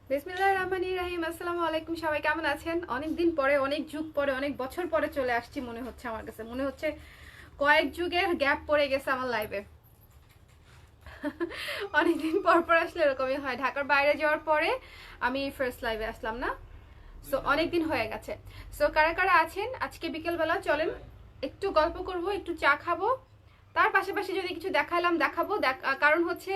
বিসমিল্লাহির রহমানির রহিম। আসসালামু আলাইকুম, সবাই কেমন আছেন? অনেক দিন পরে, অনেক যুগ পরে, অনেক বছর পরে চলে আসছি মনে হচ্ছে। আমার কাছে মনে হচ্ছে কয়েক যুগের গ্যাপ পড়ে গেছে আমার লাইফে। অনেকদিন পর পর আসলে এরকমই হয়। ঢাকার বাইরে যাওয়ার পরে আমি ফার্স্ট লাইভে আসলাম না। সো অনেকদিন হয়ে গেছে। সো কারা কারা আছেন আজকে বিকেলবেলা চলেন একটু গল্প করব, একটু চা খাবো, তার পাশাপাশি যদি কিছু দেখালাম দেখাবো। কারণ হচ্ছে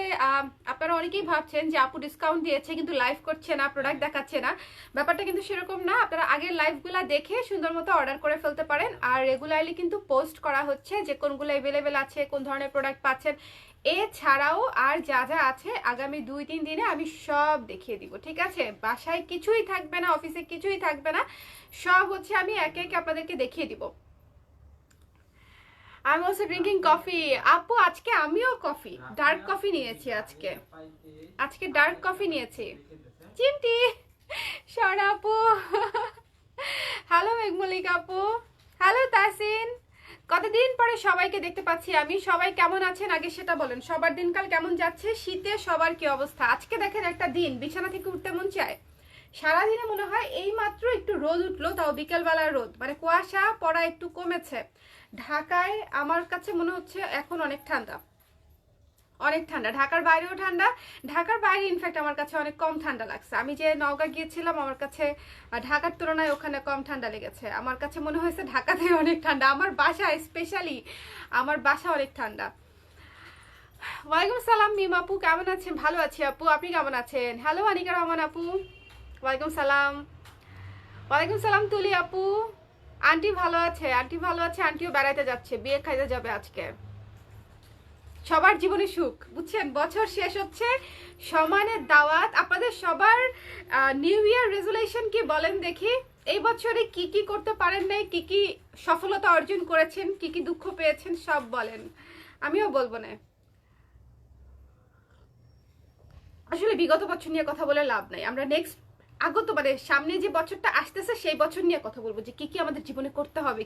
আপনারা অনেকেই ভাবছেন যে আপু ডিসকাউন্ট দিয়েছে কিন্তু লাইভ করছে না, প্রোডাক্ট দেখাচ্ছে না। ব্যাপারটা কিন্তু সেরকম না। আপনারা আগের লাইভগুলা দেখে সুন্দর মতো অর্ডার করে ফেলতে পারেন। আর রেগুলারলি কিন্তু পোস্ট করা হচ্ছে যে কোনগুলো অ্যাভেলেবেল আছে, কোন ধরনের প্রোডাক্ট পাচ্ছেন। এছাড়াও আর যা যা আছে আগামী 2-3 দিনে আমি সব দেখিয়ে দিব, ঠিক আছে? বাসায় কিছুই থাকবে না, অফিসে কিছুই থাকবে না, সব হচ্ছে আমি একে একে আপনাদেরকে দেখিয়ে দিব। I am also drinking coffee. আপু আজকে আমিও কফি, ডার্ক কফি নিয়েছি আজকে। আজকে ডার্ক কফি নিয়েছি। চিমটি সরা আপু। হ্যালো মেঘমল্লিকা আপু। হ্যালো তাসিন। কতদিন পরে সবাইকে দেখতে পাচ্ছি আমি। সবাই কেমন আছেন আগে সেটা বলেন। সবার দিনকাল কেমন যাচ্ছে? শীতে সবার কি অবস্থা? আজকে দেখেন একটা দিন বিছানা থেকে উঠতে মন চায়। সারাদিনে মনে হয় এই মাত্র একটু রোদ উঠলো, তাও বিকেলবেলার রোদ, মানে কুয়াশা পড়া একটু কমেছে। ঢাকায় আমার কাছে মনে হচ্ছে এখন অনেক ঠান্ডা, অনেক ঠান্ডা। ঢাকার বাইরেও ঠান্ডা। ঢাকার বাইরে ইনফ্যাক্ট আমার কাছে অনেক কম ঠান্ডা লাগছে। আমি যে নওগাঁ গিয়েছিলাম আমার কাছে ঢাকার তুলনায় ওখানে কম ঠান্ডা লেগেছে। আমার কাছে মনে হয়েছে ঢাকাতে অনেক ঠান্ডা। আমার বাসা স্পেশালি, আমার বাসা অনেক ঠান্ডা। ওয়ালাইকুম সালাম মিম আপু, কেমন আছেন? ভালো আছি আপু, আপনি কেমন আছেন? হ্যালো আনিকা রহমান আপু। ওয়ালাইকুম সালাম। ওয়ালাইকুম সালাম তুলি আপু। আন্টি ভালো আছে, আন্টি ভালো আছে। আন্টিও বেড়াইতে যাচ্ছে, বিয়ে খাইতে যাবে আজকে। সবার জীবনে সুখ, বুঝছেন? বছর শেষ হচ্ছে, সমানের দাওয়াত। আপনাদের সবার নিউ ইয়ার রেজুলেশন কি বলেন দেখি? এই বছরে কি কি করতে পারেন নাই, কি কি সফলতা অর্জন করেছেন, কি কি দুঃখ পেয়েছেন, সব বলেন, আমিও বলবো না। আসলে বিগত বছর নিয়ে কথা বলে লাভ নাই। আমরা নেক্সট আগত মানে সামনে যে বছরটা আসতেছে সেই বছর নিয়ে কথা বলবো, যে কি কি আমাদের জীবনে করতে হবে,